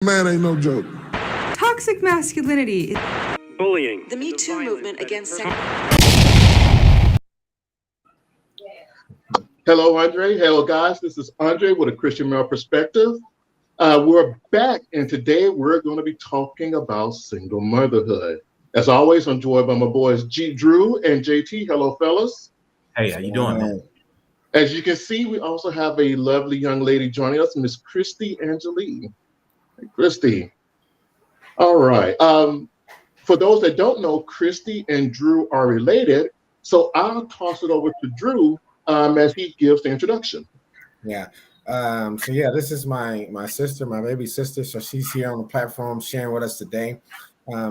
Man ain't no joke. Toxic masculinity. Bullying. The Me Too movement against sex. Hello, Andre. Hello, guys. This is Andre with a Christian Male Perspective. We're back, and today we're going to be talking about single motherhood. As always, I'm joined by my boys G. Drew and JT. Hello, fellas. Hey, how you doing, man? As you can see, we also have a lovely young lady joining us, Miss Christy Angeli. Hey, Christy. All right. For those that don't know, Christy and Drew are related, so I'll toss it over to Drew as he gives the introduction. Yeah. This is my sister, my baby sister. So she's here on the platform sharing with us today,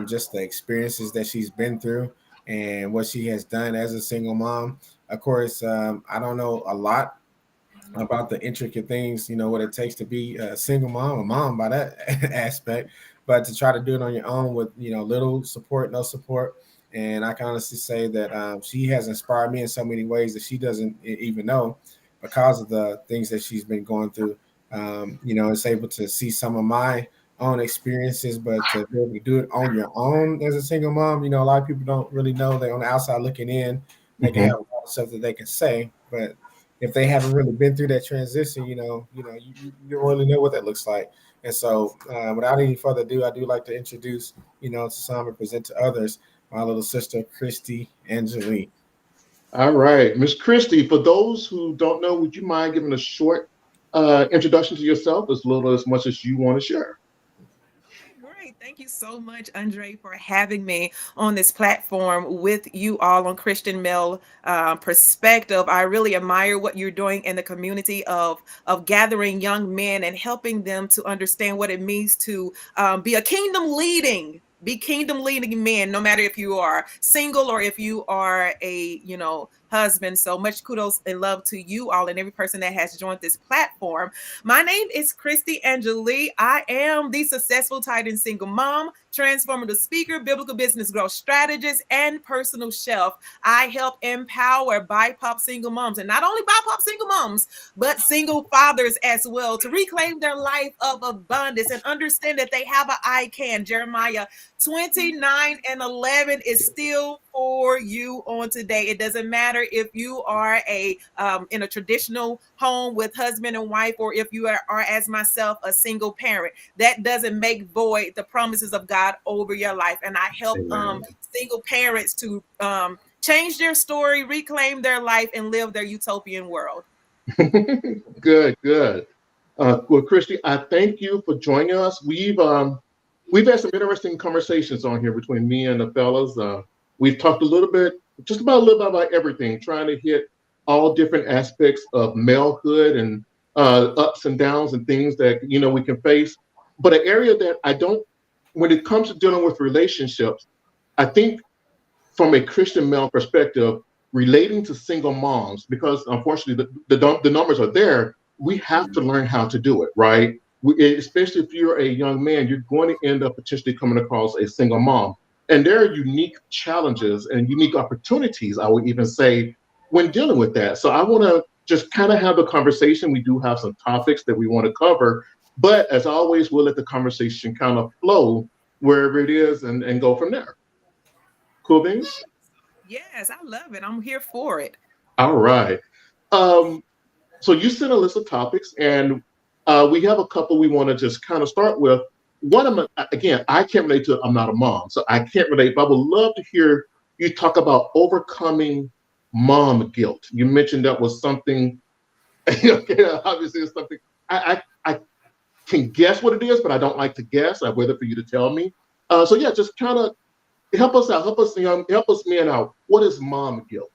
just the experiences that she's been through and what she has done as a single mom. Of course, I don't know a lot about the intricate things, what it takes to be a single mom, a mom by that aspect, but to try to do it on your own with, little support, no support. And I can honestly say that she has inspired me in so many ways that she doesn't even know because of the things that she's been going through. It's able to see some of my own experiences, but to be able to do it on your own as a single mom, a lot of people don't really know. They're on the outside looking in. They can have a lot of stuff that they can say, but if they haven't really been through that transition, you don't really know what that looks like. And so without any further ado, I do like to introduce, to some and present to others, my little sister, Christy Angeli. All right, Miss Christy, for those who don't know, would you mind giving a short introduction to yourself, as little as much as you want to share? Great. Thank you so much, Andre, for having me on this platform with you all on Christian Male Perspective. I really admire what you're doing in the community of gathering young men and helping them to understand what it means to be kingdom leading men, no matter if you are single or if you are a husband. So much kudos and love to you all and every person that has joined this platform. My name is Christy Angeli. I am the successful tight end single mom, transformative speaker, biblical business growth strategist, and personal chef. I help empower BIPOC single moms, and not only BIPOC single moms, but single fathers as well, to reclaim their life of abundance and understand that they have an I can. Jeremiah 29:11 is still for you on today. It doesn't matter if you are in a traditional home with husband and wife, or if you are as myself, a single parent. That doesn't make void the promises of God over your life. And I help single parents to change their story, reclaim their life, and live their utopian world. Good. Well, Christy, I thank you for joining us. We've had some interesting conversations on here between me and the fellas. We've talked a little bit about everything, trying to hit all different aspects of malehood and ups and downs and things that we can face. But an area that when it comes to dealing with relationships, I think from a Christian male perspective, relating to single moms, because unfortunately the numbers are there, we have to learn how to do it, right? Especially if you're a young man, you're going to end up potentially coming across a single mom. And there are unique challenges and unique opportunities, I would even say, when dealing with that. So I want to just kind of have a conversation. We do have some topics that we want to cover, but as always, we'll let the conversation kind of flow wherever it is and go from there. Cool beans? Yes, I love it. I'm here for it. All right. So you sent a list of topics, and we have a couple we want to just kind of start with. I can't relate to, I'm not a mom, so I can't relate, but I would love to hear you talk about overcoming mom guilt. You mentioned that was something, obviously it's something, I can guess what it is, but I don't like to guess. I'd rather for you to tell me. Just kind of help us out, help us man out. What is mom guilt?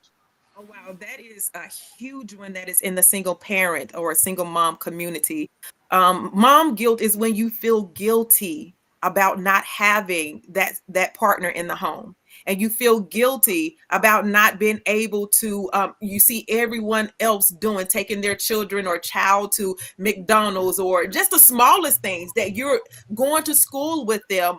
Oh, wow. That is a huge one that is in the single parent or a single mom community. Mom guilt is when you feel guilty about not having that partner in the home. and you feel guilty about not being able to, you see everyone else taking their children or child to McDonald's, or just the smallest things, that you're going to school with them,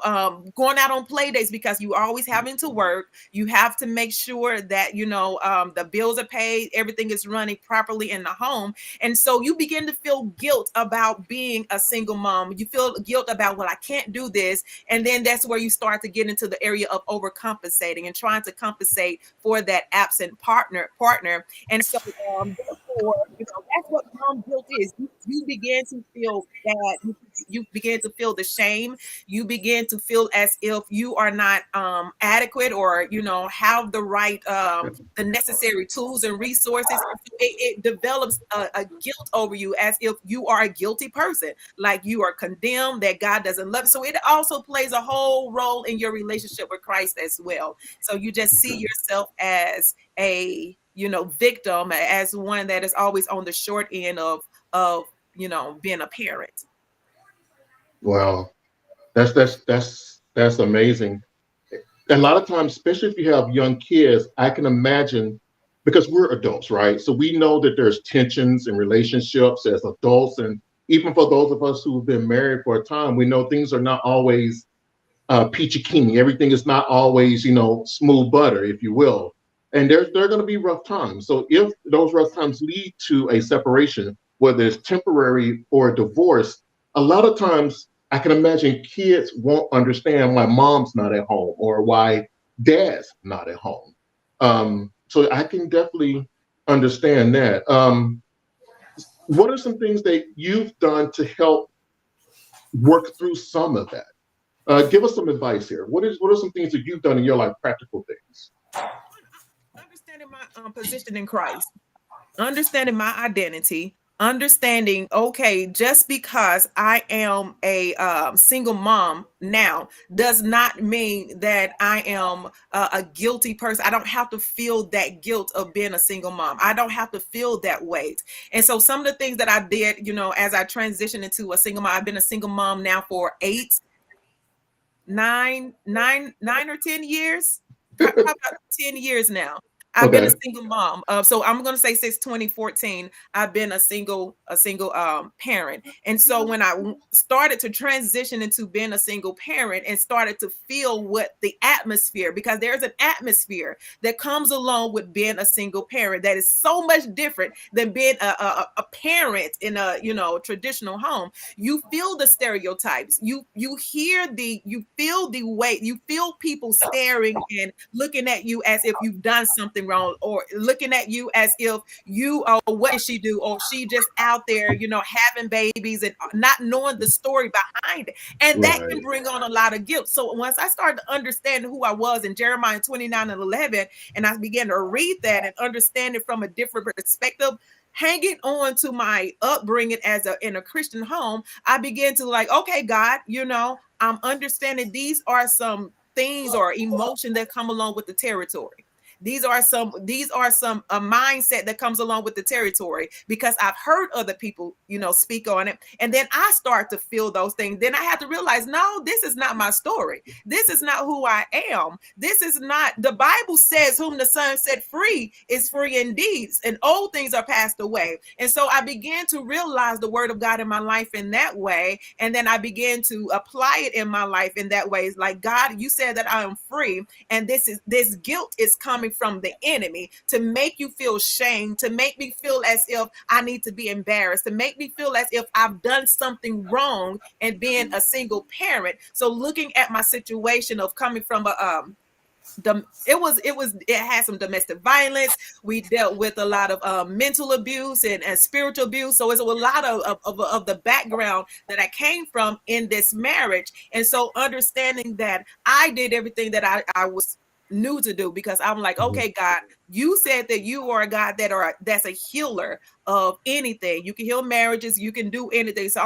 going out on play dates, because you always having to work. You have to make sure that, you know, the bills are paid, everything is running properly in the home. And so you begin to feel guilt about being a single mom. You feel guilt about, well, I can't do this. And then that's where you start to get into the area of overcompensating and trying to compensate for that absent partner. And so therefore, you know, that's what mom guilt is. You begin to feel bad. You begin to feel the shame. You begin to feel as if you are not adequate, or, you know, have the right, the necessary tools and resources. It develops a guilt over you, as if you are a guilty person, like you are condemned, that God doesn't love you. So it also plays a whole role in your relationship with Christ as well. So you just see yourself as a, you know, victim, as one that is always on the short end of you know, being a parent. Wow, that's amazing. A lot of times, especially if you have young kids, I can imagine, because we're adults, right? So we know that there's tensions in relationships as adults, and even for those of us who've been married for a time, we know things are not always peachy keen. Everything is not always, you know, smooth butter, if you will. And there are going to be rough times. So if those rough times lead to a separation, whether it's temporary or a divorce, a lot of times I can imagine kids won't understand why mom's not at home or why dad's not at home. So I can definitely understand that. What are some things that you've done to help work through some of that? Give us some advice here. What are some things that you've done in your life, practical things? Understanding my position in Christ, understanding my identity, understanding, okay, just because I am a single mom now does not mean that I am a guilty person. I don't have to feel that guilt of being a single mom. I don't have to feel that weight. And so some of the things that I did, you know, as I transitioned into a single mom, I've been a single mom now for 9 or 10 years. Probably about 10 years now. I've been a single mom. So I'm going to say since 2014, I've been a single parent. And so when I started to transition into being a single parent and started to feel what the atmosphere, because there's an atmosphere that comes along with being a single parent that is so much different than being a parent in a, you know, traditional home. You feel the stereotypes. You feel the weight. You feel people staring and looking at you as if you've done something wrong, or looking at you as if you are, what did she do, or she just out there, you know, having babies and not knowing the story behind it. And that can bring on a lot of guilt. So once I started to understand who I was in Jeremiah 29:11, and I began to read that and understand it from a different perspective, hanging on to my upbringing in a Christian home, I began to like, okay, God, you know, I'm understanding these are some things or emotion that come along with the territory. These are some a mindset that comes along with the territory, because I've heard other people, you know, speak on it. And then I start to feel those things. Then I have to realize, no, this is not my story. This is not who I am. This is not, the Bible says, whom the Son set free is free indeed. And old things are passed away. And so I began to realize the word of God in my life in that way. And then I began to apply it in my life in that way. It's like, God, you said that I am free. And this guilt is coming from the enemy to make you feel shame, to make me feel as if I need to be embarrassed, to make me feel as if I've done something wrong and being a single parent. So looking at my situation of coming from it had some domestic violence. We dealt with a lot of mental abuse and spiritual abuse. So it's a lot of the background that I came from in this marriage. And so understanding that I did everything that I was knew to do, because I'm like, okay, God, you said that you are a God that's a healer of anything. You can heal marriages, you can do anything. So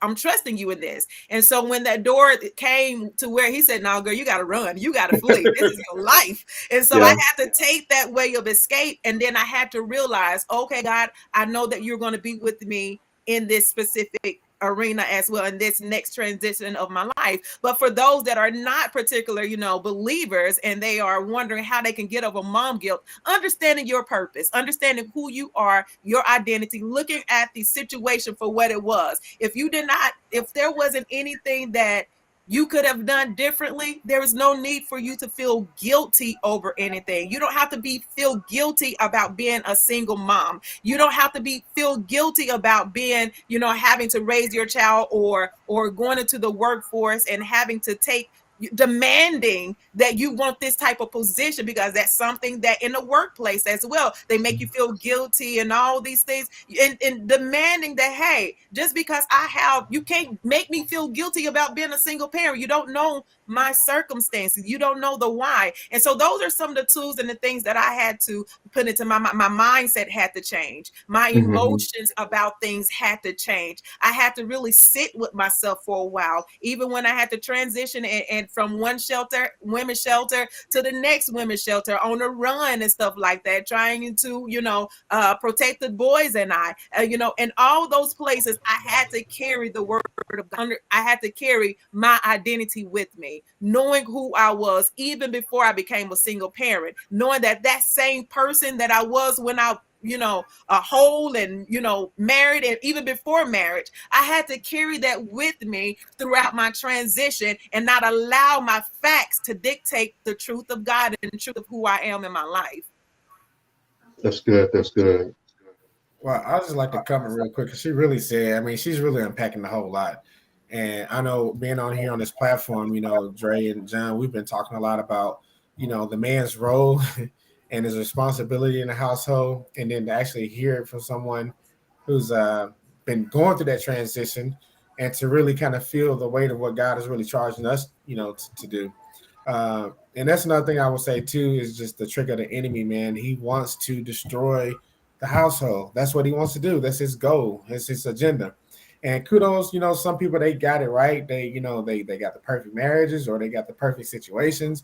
I'm trusting you in this. And so when that door came to where he said, no, girl, you got to run, you got to flee. This is your life. And so I had to take that way of escape. And then I had to realize, okay, God, I know that you're going to be with me in this specific arena as well in this next transition of my life. But for those that are not particular, believers, and they are wondering how they can get over mom guilt, understanding your purpose, understanding who you are, your identity, looking at the situation for what it was. If there wasn't anything that you could have done differently, there is no need for you to feel guilty over anything. You don't have to feel guilty about being a single mom. You don't have to feel guilty about being, having to raise your child or going into the workforce and having to demanding that you want this type of position, because that's something that in the workplace as well, they make you feel guilty and all these things, and demanding that, hey, just because you can't make me feel guilty about being a single parent. You don't know my circumstances. You don't know the why. And so those are some of the tools and the things that I had to put into my mindset had to change. My emotions about things had to change. I had to really sit with myself for a while, even when I had to transition and from one women's shelter to the next women's shelter on a run and stuff like that, trying to, protect the boys and in all those places, I had to carry the word of God. I had to carry my identity with me, knowing who I was even before I became a single parent, knowing that same person that I was when I a whole and married, and even before marriage, I had to carry that with me throughout my transition and not allow my facts to dictate the truth of God and the truth of who I am in my life. That's good. That's good. Well, I just like to comment real quick because she really said, she's really unpacking the whole lot. And I know being on here on this platform, Dre and John, we've been talking a lot about, the man's role and his responsibility in the household. And then to actually hear it from someone who's been going through that transition and to really kind of feel the weight of what God is really charging us, to do. And that's another thing I would say too, is just the trick of the enemy, man. He wants to destroy the household. That's what he wants to do. That's his goal. That's his agenda. And kudos, some people, they got it right. They, they got the perfect marriages or they got the perfect situations,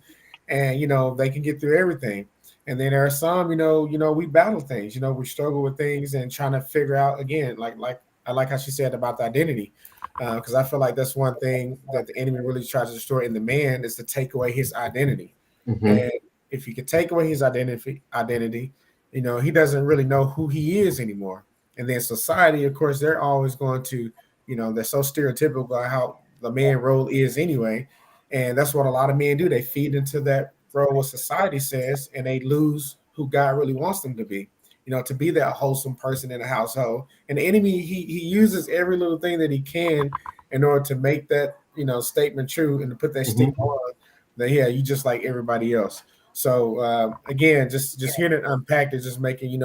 and, they can get through everything. And then there are some, we battle things, we struggle with things and trying to figure out, again, like I like how she said about the identity, because I feel like that's one thing that the enemy really tries to destroy in the man, is to take away his identity. And if you could take away his identity, he doesn't really know who he is anymore. And then society, of course, they're always going to, they're so stereotypical about how the man role is anyway. And that's what a lot of men do. They feed into that role what society says, and they lose who God really wants them to be, to be that wholesome person in the household. And the enemy, he uses every little thing that he can in order to make that, statement true and to put that stigma on that, yeah, you just like everybody else. So again, just hearing it unpacked is just making,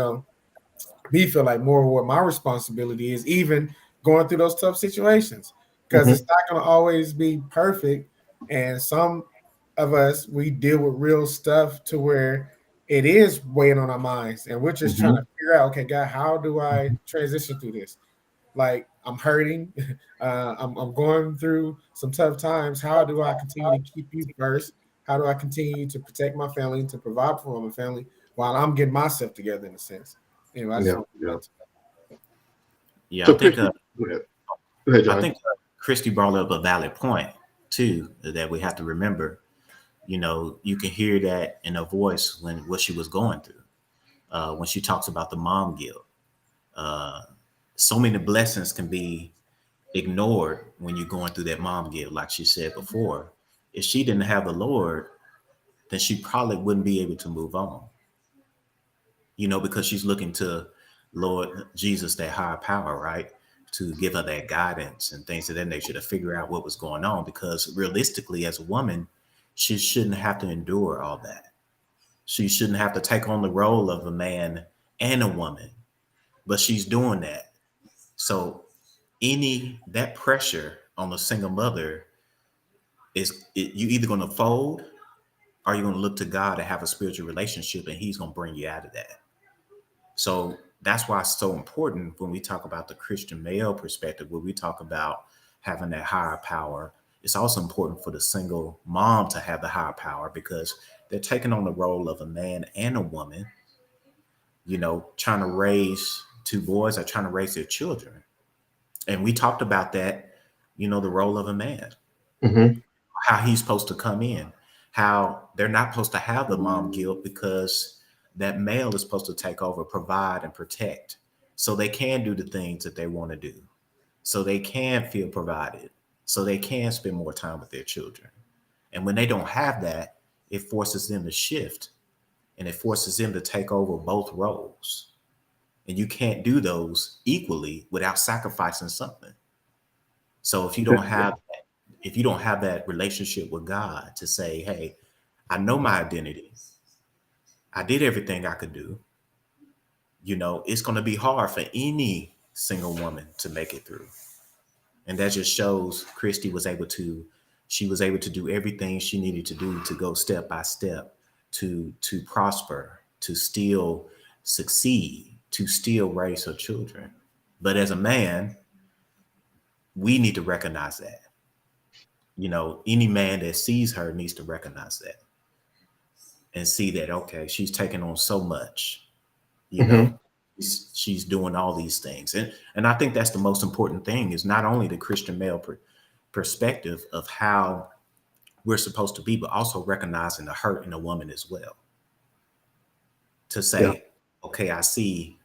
me feel like more of what my responsibility is, even going through those tough situations, because it's not going to always be perfect. And some of us, we deal with real stuff to where it is weighing on our minds, and we're just trying to figure out, okay, God, how do I transition through this? Like, I'm hurting, I'm going through some tough times. How do I continue to keep you first? How do I continue to protect my family, to provide for my family while I'm getting myself together in a sense? Anyway, I think Christy brought up a valid point too, that we have to remember. You can hear that in her voice when what she was going through, when she talks about the mom guilt. So many blessings can be ignored when you're going through that mom guilt. Like she said before, if she didn't have the Lord, then she probably wouldn't be able to move on. Because she's looking to Lord Jesus, that higher power, right, to give her that guidance and things of that nature to figure out what was going on. Because realistically, as a woman, she shouldn't have to endure all that. She shouldn't have to take on the role of a man and a woman, but she's doing that. So that pressure on the single mother you either going to fold, or you're going to look to God to have a spiritual relationship, and he's going to bring you out of that. So that's why it's so important when we talk about the Christian male perspective, when we talk about having that higher power. It's also important for the single mom to have the higher power, because they're taking on the role of a man and a woman, trying to raise two boys or trying to raise their children. And we talked about that, the role of a man, Mm-hmm. how he's supposed to come in, how they're not supposed to have the mom guilt because that male is supposed to take over, provide, and protect so they can do the things that they want to do, so they can feel provided, so they can spend more time with their children. And when they don't have that, it forces them to shift and it forces them to take over both roles. And you can't do those equally without sacrificing something. So if you don't have that relationship with God to say, hey, I know my identity. I did everything I could do. It's going to be hard for any single woman to make it through. And that just shows Christy was able to do everything she needed to do to go step by step, to prosper, to still succeed, to still raise her children. But as a man, we need to recognize that. Any man that sees her needs to recognize that and see that, okay, she's taking on so much, Mm-hmm. she's doing all these things. And I think that's the most important thing, is not only the Christian male perspective of how we're supposed to be, but also recognizing the hurt in a woman as well. To say, Yeah. okay, I see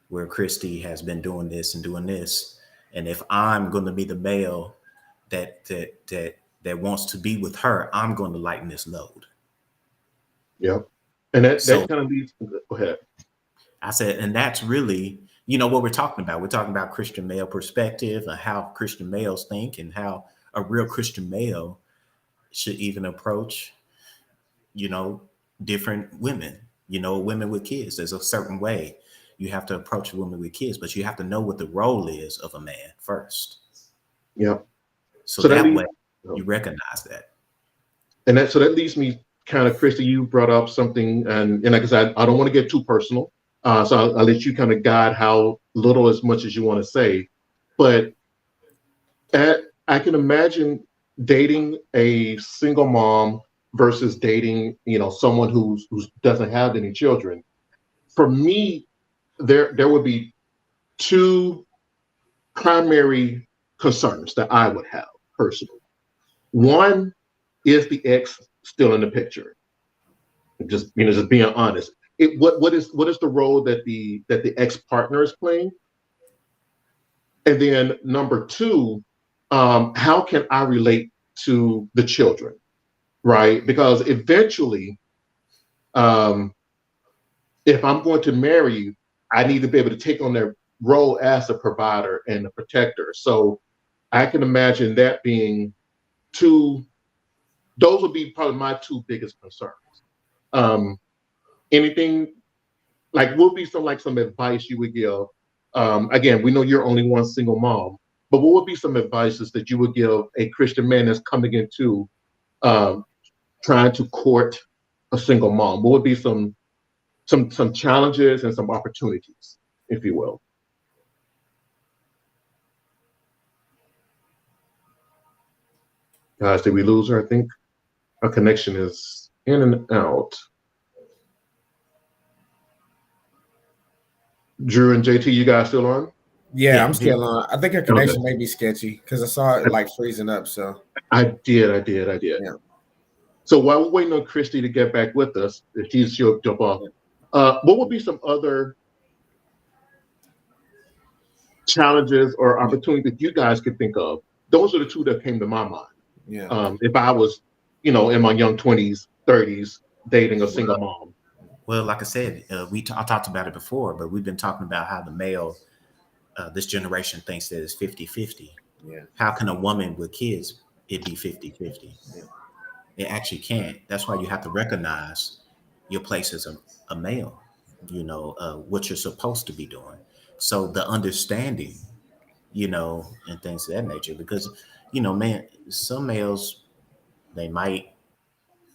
where Christy has been doing this and doing this. And if I'm going to be the male that wants to be with her, I'm going to lighten this load. Yep. And that So- kind of leads. Go ahead. I said, and that's really, what we're talking about. We're talking about Christian male perspective and how Christian males think and how a real Christian male should even approach, different women, women with kids. There's a certain way you have to approach a woman with kids, but you have to know what the role is of a man first. Yep. So So that that leads- way you recognize that. And so that leads me kind of, Christy, you brought up something, and like I said, I don't want to get too personal. So I'll let you kind of guide how little as much as you want to say. But I can imagine dating a single mom versus dating, someone who doesn't have any children. For me, there would be two primary concerns that I would have personally. One, is the ex still in the picture? Just being honest. What is the role that the ex partner is playing? And then number two, how can I relate to the children, right? Because eventually, if I'm going to marry you, I need to be able to take on their role as a provider and a protector. So I can imagine that being two. Those would be probably my two biggest concerns. Anything like what would be some advice you would give? Again, we know you're only one single mom, but what would be some advices that you would give a Christian man that's coming into trying to court a single mom? What would be some challenges and some opportunities, if you will? Guys, did we lose her? I think our connection is in and out. Drew and JT, you guys still on? Yeah, Yeah, I'm still on. I think her connection may be sketchy because I saw it like freezing up. So I did. Yeah. So while we're waiting on Christy to get back with us, if she'll jump off, what would be some other challenges or opportunities that you guys could think of? Those are the two that came to my mind. yeah, If I was, in my young 20s, 30s, dating a single mom. Well, like I said, I talked about it before, but we've been talking about how the male, this generation thinks that it's 50-50. yeah, How can a woman with kids, it be 50-50? Yeah. It actually can't. That's why you have to recognize your place as a male, what you're supposed to be doing. So the understanding, and things of that nature, because, man, some males, they might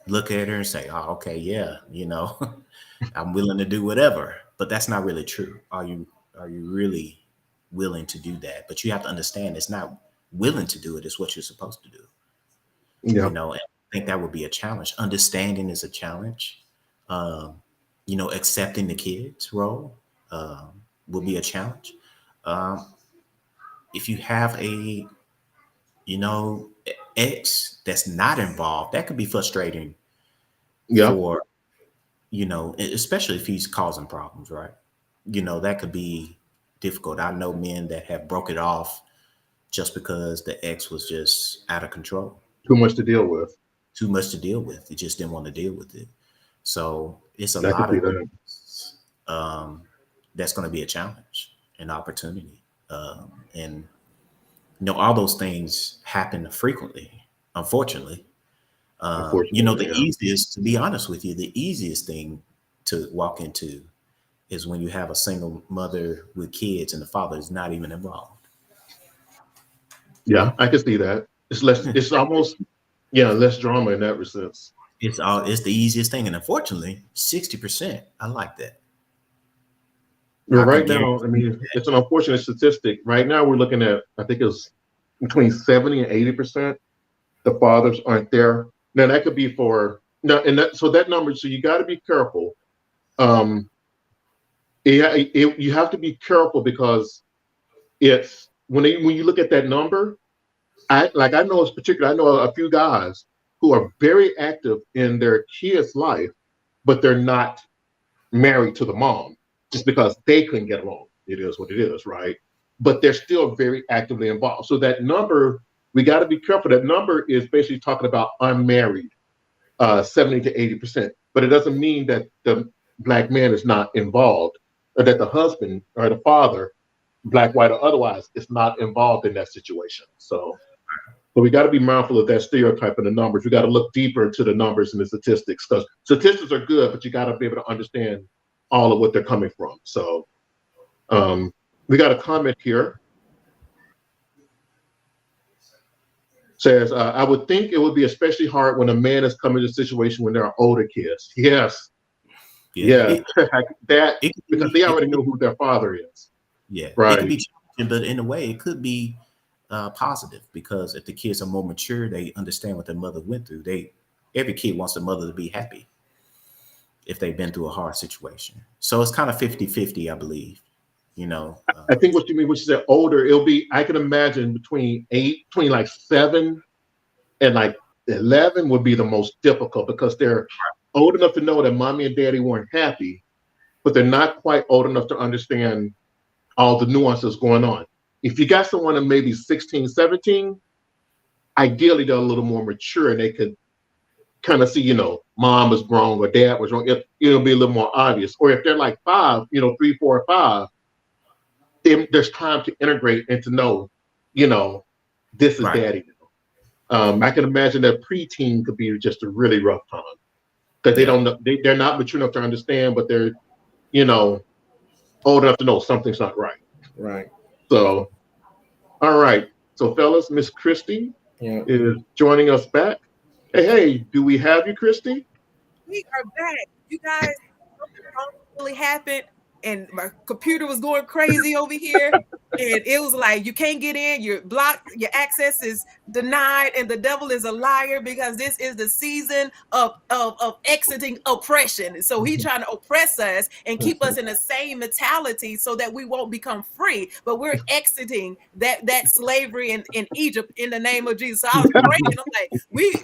look at her and say, oh, okay, yeah, I'm willing to do whatever, but that's not really true. Are you really willing to do that? But you have to understand it's not willing to do it, it's what you're supposed to do. Yeah. And I think that would be a challenge. Understanding is a challenge. Accepting the kids role will be a challenge. if you have a, you know, ex that's not involved, that could be frustrating Yeah. for, you know, especially if he's causing problems, right? You know, that could be difficult. I know men that have broke it off just because the ex was just out of control, Too much to deal with. too much to deal with. They just didn't want to deal with it. So it's a That could lot be of that. things, that's going to be a challenge, an opportunity. And, you know, all those things happen frequently, unfortunately. You know, Unfortunately, the yeah. easiest, to be honest with you, the easiest thing to walk into is when you have a single mother with kids and the father is not even involved. Yeah, I can see that. It's less. It's almost less drama in that sense. It's the easiest thing. And unfortunately, 60%. I like that. But I can right guarantee now, I mean, it's an unfortunate statistic. Right now, we're looking at, I think it's between 70 and 80%. The fathers aren't there. Now that could be for now, and that so that number. So you got to be careful. Um, you have to be careful because it's when you look at that number. I know it's particular. I know a few guys who are very active in their kids' life, but they're not married to the mom just because they couldn't get along. It is what it is, right? But they're still very actively involved. So that number, we got to be careful. That number is basically talking about unmarried, 70 to 80%. But it doesn't mean that the black man is not involved, or that the husband or the father, black, white, or otherwise, is not involved in that situation. So we got to be mindful of that stereotype in the numbers. We got to look deeper into the numbers and the statistics, because statistics are good, but you got to be able to understand all of what they're coming from. So we got a comment here. Says, I would think it would be especially hard when a man is coming to a situation when there are older kids. Yes. Yeah. That because they already know who their father is. Yeah. Right. It could be challenging, but in a way, it could be positive, because if the kids are more mature, they understand what their mother went through. Every kid wants the mother to be happy if they've been through a hard situation. So it's kind of 50-50, I believe. You know, I think what you mean, which is that older, it'll be, I can imagine between like 7 and like 11 would be the most difficult, because they're old enough to know that mommy and daddy weren't happy, but they're not quite old enough to understand all the nuances going on. If you got someone in maybe 16, 17, ideally they're a little more mature and they could kind of see, you know, mom was wrong or dad was wrong. It'll be a little more obvious. Or if they're like 5, 3, 4, 5, then there's time to integrate and to know, you know, this is daddy. I can imagine that preteen could be just a really rough time, because they don't know, they're not mature enough to understand, but they're, you know, old enough to know something's not right. Right. So, all right. So, fellas, Miss Christy is joining us back. Hey, do we have you, Christy? We are back. You guys, something really happened, and my computer was going crazy over here. And it was like, you can't get in, you're blocked, your access is denied, and the devil is a liar, because this is the season of exiting oppression. So he's trying to oppress us and keep us in the same mentality so that we won't become free. But we're exiting that slavery in Egypt in the name of Jesus. So I was praying, I'm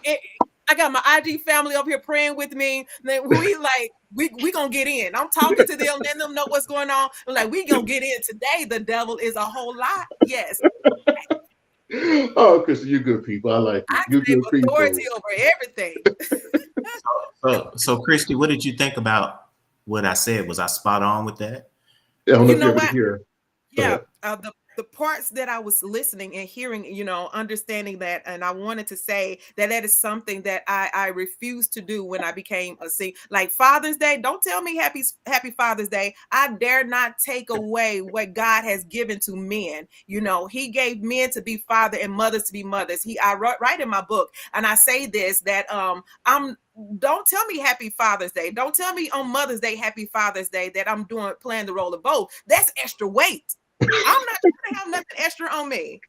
like, I got my IG family up here praying with me. We gonna get in. I'm talking to them, letting them know what's going on. I'm like, we gonna get in today. The devil is a whole lot. Yes. Oh, Christy, you're good people. I like you. You're good people. Authority over everything. So Christy, what did you think about what I said? Was I spot on with that? I don't know if you're able to hear. Yeah, the parts that I was listening and hearing, you know, understanding that, and I wanted to say that is something that I refused to do when I became a single. Like Father's Day, don't tell me happy Father's Day. I dare not take away what God has given to men. You know, He gave men to be father and mothers to be mothers. I write in my book, and I say this, that don't tell me happy Father's Day. Don't tell me on Mother's Day, happy Father's Day, that I'm playing the role of both. That's extra weight. I'm not going to have nothing extra on me.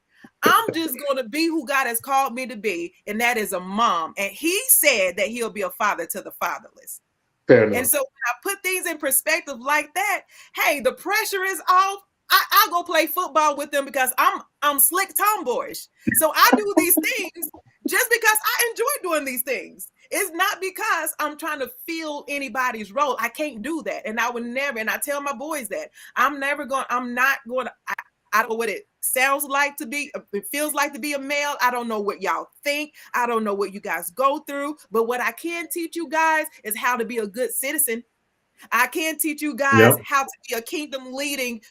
I'm just going to be who God has called me to be, and that is a mom. And He said that He'll be a father to the fatherless. And so when I put things in perspective like that, hey, the pressure is off. I go play football with them because I'm slick tomboyish. So I do these things just because I enjoy doing these things. It's not because I'm trying to fill anybody's role. I can't do that. And I would never, and I tell my boys that I'm not going to, I don't know what it sounds like to be, it feels like to be a male. I don't know what y'all think. I don't know what you guys go through. But what I can teach you guys is how to be a good citizen. I can teach you guys how to be a kingdom leading,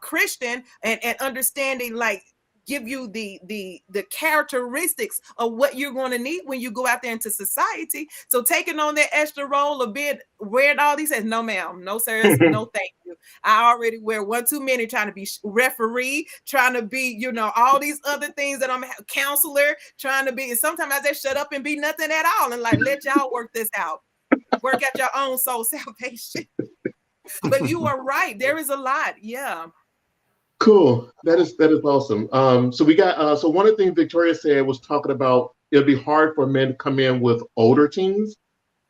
Christian and understanding, like, give you the characteristics of what you're going to need when you go out there into society. So taking on that extra role of wearing all these says, no, ma'am, no, sir, no, thank you. I already wear one too many, trying to be referee, trying to be, all these other things that I'm a counselor, trying to be. And sometimes I just shut up and be nothing at all and like, let y'all work this out. Work out your own soul salvation. But you are right. There is a lot. Yeah. Cool. That is awesome. So we got so one of the things Victoria said was talking about it'll be hard for men to come in with older teens.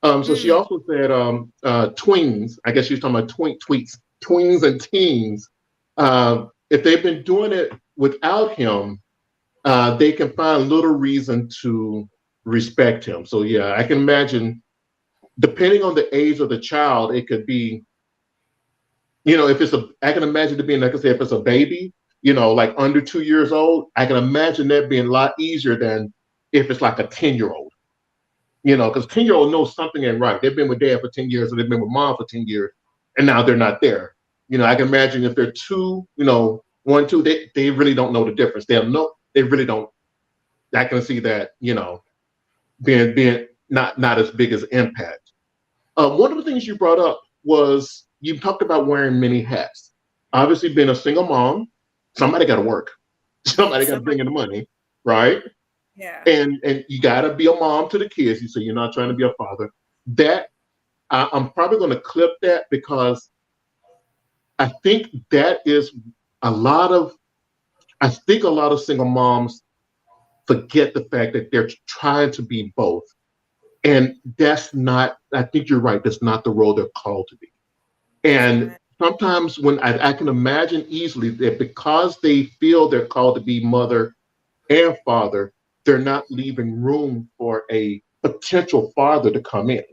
So she also said tweens. I guess she was talking about tweens and teens. If they've been doing it without him, they can find little reason to respect him. So yeah, I can imagine, depending on the age of the child, it could be, I can imagine it being, like I said, if it's a baby, like under 2 years old, I can imagine that being a lot easier than if it's like a 10-year-old, because 10-year-old knows something ain't right. They've been with dad for 10 years, or they've been with mom for 10 years, and now they're not there. I can imagine if they're two, 1, 2, they really don't know the difference. They really don't. I can see that, being not as big as impact. One of the things you brought up was you talked about wearing many hats. Obviously, being a single mom, somebody got to work. Somebody got to bring in the money, right? Yeah. And you got to be a mom to the kids. You say you're not trying to be a father. That I'm probably going to clip that, because I think that is a lot of single moms forget the fact that they're trying to be both. And that's not, I think you're right, that's not the role they're called to be. And sometimes when I can imagine easily that because they feel they're called to be mother and father, they're not leaving room for a potential father to come in.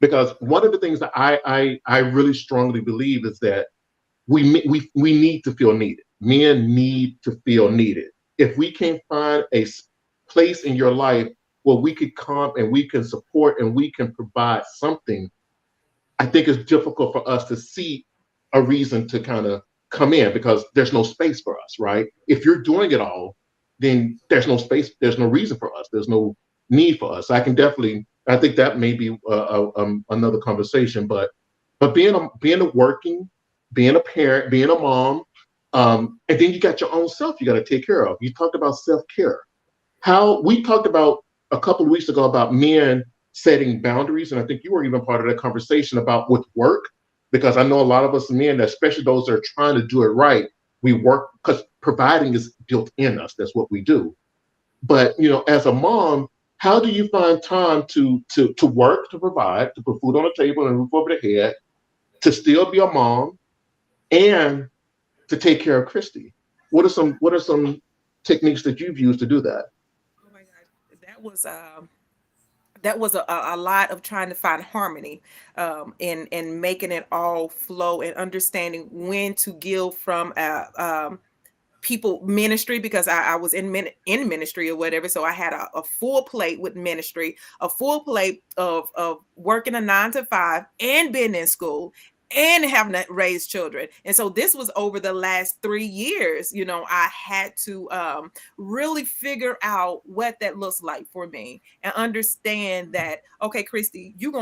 Because one of the things that I really strongly believe is that we need to feel needed. Men need to feel needed. If we can't find a place in your life where we could come and we can support and we can provide something, I think it's difficult for us to see a reason to kind of come in, because there's no space for us, right? If you're doing it all, then there's no space, there's no reason for us, there's no need for us. I think that may be another conversation, but being a parent, being a mom, and then you got your own self you got to take care of. You talked about self-care. We talked about a couple of weeks ago about men setting boundaries, and I think you were even part of that conversation about with work, because I know a lot of us men, especially those that are trying to do it right, we work because providing is built in us. That's what we do. But as a mom, how do you find time to work, to provide, to put food on the table and a roof over the head, to still be a mom, and to take care of Christy? What are some techniques that you've used to do that? Oh my God, that was a lot of trying to find harmony, and making it all flow, and understanding when to give from people ministry, because I was in ministry or whatever. So I had a full plate with ministry, a full plate of working a 9 to 5 and being in school and having to raise children. And so this was over the last 3 years, I had to really figure out what that looks like for me, and understand that, okay, Christy, you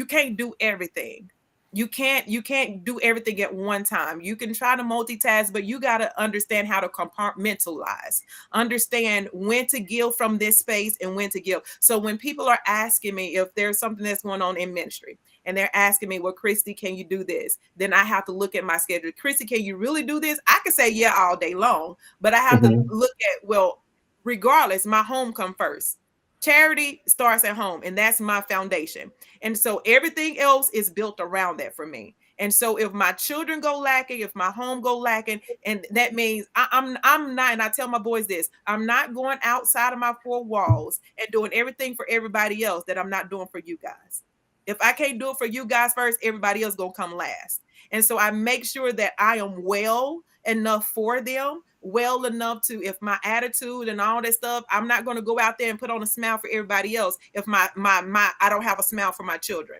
can't do everything. You can't do everything at one time. You can try to multitask, but you got to understand how to compartmentalize, understand when to give from this space and when to give. So when people are asking me if there's something that's going on in ministry, and they're asking me, well, Christy, can you do this? Then I have to look at my schedule. Christy, can you really do this? I can say yeah all day long, but I have to look at, well, regardless, my home come first. Charity starts at home, and that's my foundation. And so everything else is built around that for me. And so if my children go lacking, if my home go lacking, and that means I'm not, and I tell my boys this, I'm not going outside of my four walls and doing everything for everybody else that I'm not doing for you guys. If I can't do it for you guys first, everybody else gonna come last. And so I make sure that I am well enough for them, well enough to, if my attitude and all that stuff, I'm not going to go out there and put on a smile for everybody else if my I don't have a smile for my children.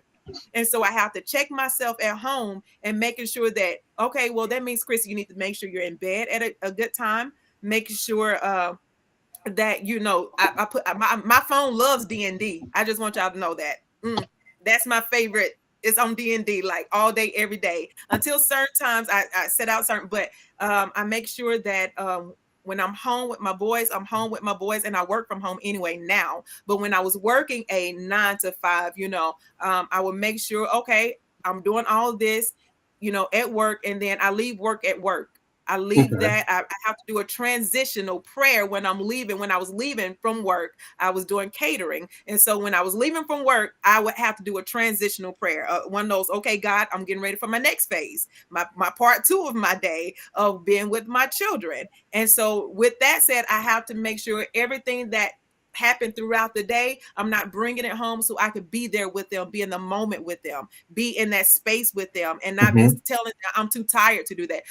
And so I have to check myself at home and making sure that, okay, well, that means, Chrissy, you need to make sure you're in bed at a good time, making sure that, you know, I put my phone loves D&D. I just want y'all to know that. That's my favorite. It's on D&D like all day, every day, until certain times I set out certain, but I make sure that when I'm home with my boys, I'm home with my boys, and I work from home anyway now. But when I was working a 9 to 5, you know, I would make sure, okay, I'm doing all of this, you know, at work, and then I leave work at work. I leave that. I have to do a transitional prayer when I'm leaving. When I was leaving from work, I was doing catering. And so when I was leaving from work, I would have to do a transitional prayer. One of those, okay, God, I'm getting ready for my next phase, my part 2 of my day of being with my children. And so with that said, I have to make sure everything that happened throughout the day, I'm not bringing it home, so I could be there with them, be in the moment with them, be in that space with them, and not be telling them I'm too tired to do that.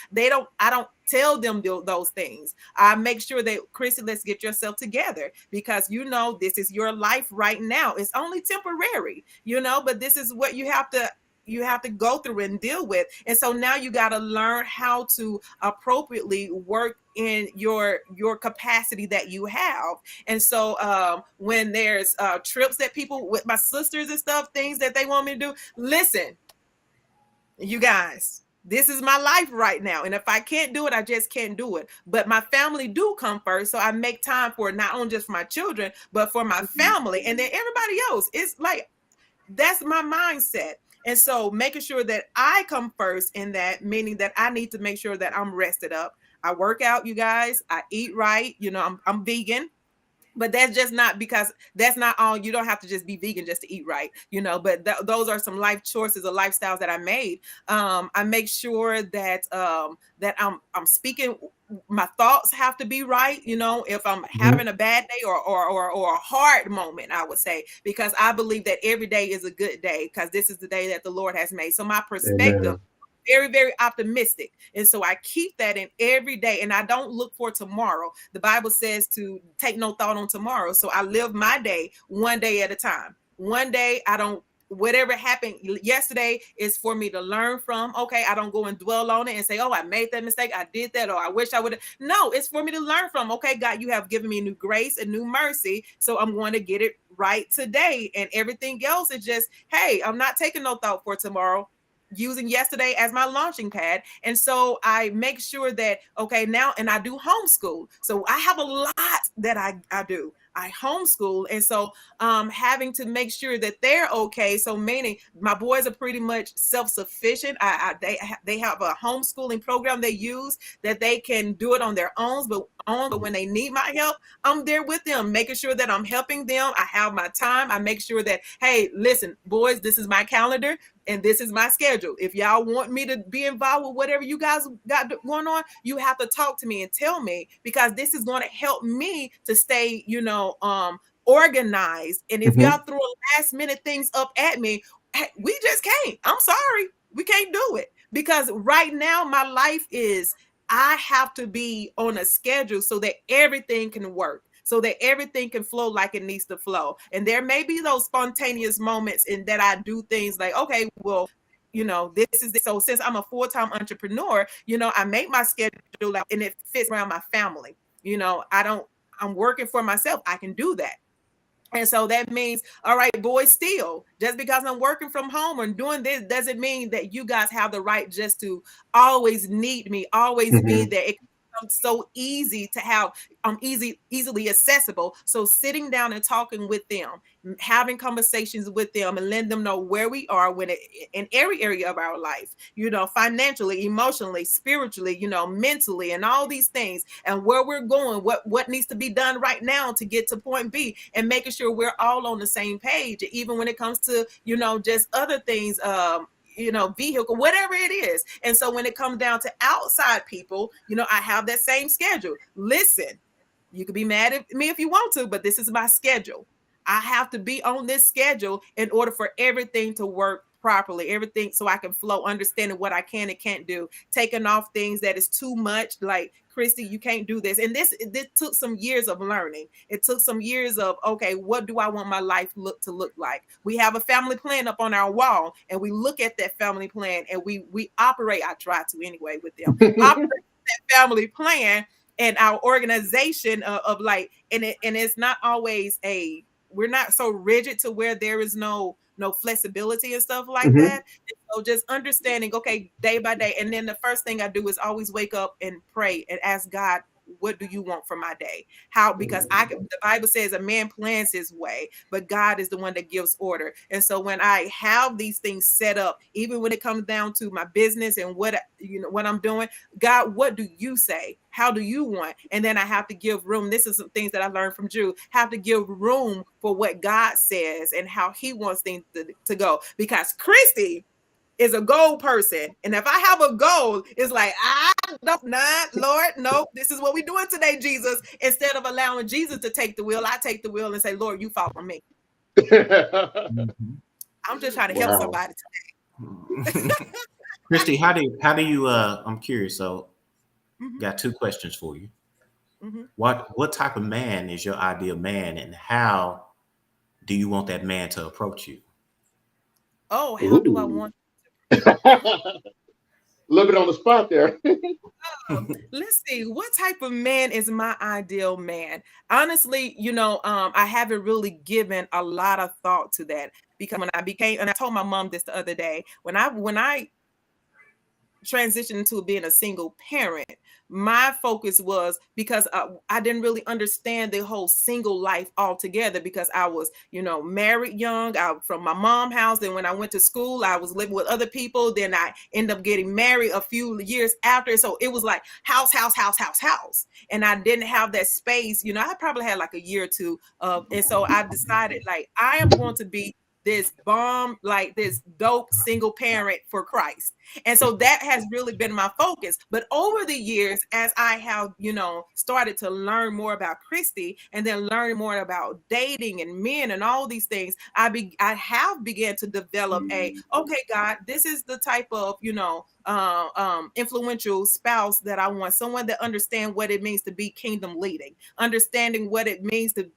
I don't tell them those things. I make sure that, Chrissy, let's get yourself together, because you know this is your life right now. It's only temporary, you know, but this is what you have to go through and deal with. And so now you got to learn how to appropriately work in your capacity that you have. And so when there's trips that people with my sisters and stuff, things that they want me to do, listen, you guys, this is my life right now. And if I can't do it, I just can't do it. But my family do come first. So I make time for it, not only just for my children, but for my family. And then everybody else. It's like, that's my mindset. And so making sure that I come first in that, meaning that I need to make sure that I'm rested up. I work out, you guys. I eat right. You know, I'm vegan. But that's just not, because that's not all. You don't have to just be vegan just to eat right, you know, but those are some life choices or lifestyles that I made. I make sure that that I'm speaking, my thoughts have to be right, you know, if I'm having a bad day or a hard moment, I would say, because I believe that every day is a good day, because this is the day that the Lord has made. So my perspective, very, very optimistic. And so I keep that in every day, and I don't look for tomorrow. The Bible says to take no thought on tomorrow. So I live my day one day at a time. One day, I don't, whatever happened yesterday is for me to learn from. Okay, I don't go and dwell on it and say, oh, I made that mistake, I did that, or I wish I would have. No, it's for me to learn from. Okay, God, you have given me new grace and new mercy, so I'm going to get it right today. And everything else is just, hey, I'm not taking no thought for tomorrow, using yesterday as my launching pad. And so I make sure that, okay, now, and I do homeschool. So I have a lot that I do. I homeschool. And so having to make sure that they're okay. So meaning my boys are pretty much self-sufficient. They have a homeschooling program they use that they can do it on their own, but when they need my help, I'm there with them, making sure that I'm helping them. I have my time. I make sure that, hey, listen, boys, this is my calendar and this is my schedule. If y'all want me to be involved with whatever you guys got going on, you have to talk to me and tell me, because this is going to help me to stay, you know, organized. And if y'all throw last minute things up at me, we just can't. I'm sorry. We can't do it, because right now my life is, I have to be on a schedule so that everything can work, so that everything can flow like it needs to flow. And there may be those spontaneous moments in that I do things like, okay, well, you know, this is so since I'm a full-time entrepreneur, you know, I make my schedule and it fits around my family. You know, I'm working for myself. I can do that. And so that means, all right, boys, still, just because I'm working from home and doing this doesn't mean that you guys have the right just to always need me, always be there. It becomes so easy to have, easily accessible. So sitting down and talking with them, having conversations with them, and letting them know where we are in every area of our life, you know, financially, emotionally, spiritually, you know, mentally, and all these things, and where we're going, what needs to be done right now to get to point B, and making sure we're all on the same page. Even when it comes to, you know, just other things, vehicle, whatever it is. And so when it comes down to outside people, I have that same schedule. Listen, you could be mad at me if you want to, but this is my schedule. I have to be on this schedule in order for everything to work properly, everything, so I can flow, understanding what I can and can't do, taking off things that is too much, like, Christy, you can't do this. And this took some years of learning. It took some years of, okay, what do I want my life to look like? We have a family plan up on our wall, and we look at that family plan, and we operate, I try to anyway with them, operate that family plan and our organization of like, and it's not always we're not so rigid to where there is no flexibility and stuff like that. And so just understanding, okay, day by day. And then the first thing I do is always wake up and pray and ask God, what do you want for my day? Because the Bible says a man plans his way, but God is the one that gives order. And so when I have these things set up, even when it comes down to my business and what I'm doing, God, what do you say? How do you want? And then I have to give room. This is some things that I learned from Drew. Have to give room for what God says and how he wants things to go. Because Christy is a goal person. And if I have a goal, it's like, Lord, no, this is what we're doing today, Jesus. Instead of allowing Jesus to take the wheel, I take the wheel and say, Lord, you follow me. I'm just trying to help somebody today. Christy, how do you, I'm curious. So got two questions for you. What type of man is your ideal man, and how do you want that man to approach you? Oh, how do I want a little bit on the spot there. Let's see, what type of man is my ideal man? Honestly, I haven't really given a lot of thought to that, because when I told my mom this the other day, when I transitioned into being a single parent, my focus was, because I didn't really understand the whole single life altogether, because I was, married young, from my mom's house. Then when I went to school, I was living with other people. Then I ended up getting married a few years after. So it was like house. And I didn't have that space. I probably had like a year or two and so I decided, like, I am going to be this bomb, like this dope single parent for Christ. And so that has really been my focus. But over the years, as I have, started to learn more about Christy, and then learn more about dating and men and all these things, I have began to develop okay, God, this is the type of, influential spouse that I want. Someone that understands what it means to be kingdom leading, understanding what it means to,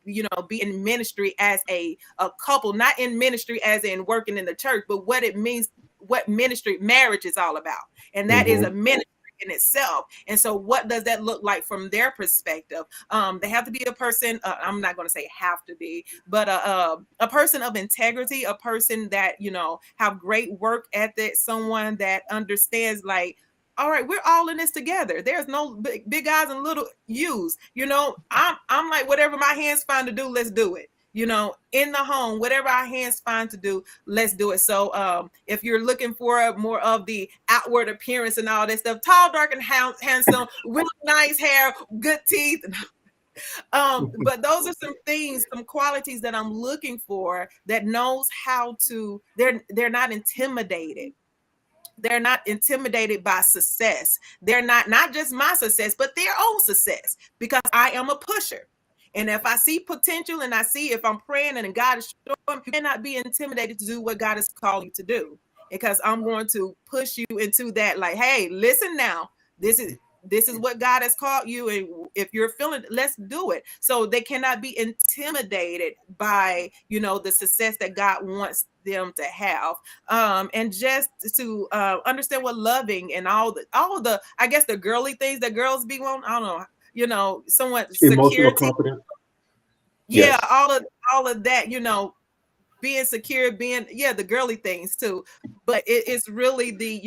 be in ministry as a couple, not in ministry as in working in the church, but what it means, what marriage is all about. And that is a ministry in itself. And so what does that look like from their perspective? They have to be a person, I'm not going to say have to be, but a person of integrity, a person that, have great work ethic, someone that understands, like, all right, we're all in this together. There's no big guys and little U's. I'm like, whatever my hands find to do, let's do it. In the home, whatever our hands find to do, let's do it. So if you're looking for more of the outward appearance and all that stuff, tall, dark, and handsome, with nice hair, good teeth. But those are some things, some qualities that I'm looking for, that knows how to, they're not intimidated. They're not intimidated by success. They're not just my success, but their own success, because I am a pusher. And if I see potential, and I see, if I'm praying and God is showing, you cannot be intimidated to do what God has called you to do, because I'm going to push you into that. Like, hey, listen now, this is what God has called you. And if you're feeling it, let's do it. So they cannot be intimidated by, the success that God wants them to have. And just to understand what loving and all the, I guess, the girly things that girls be wanting. I don't know. Somewhat emotional security. confidence. Yeah, Yes. all of that, being secure, the girly things too. But it's really the,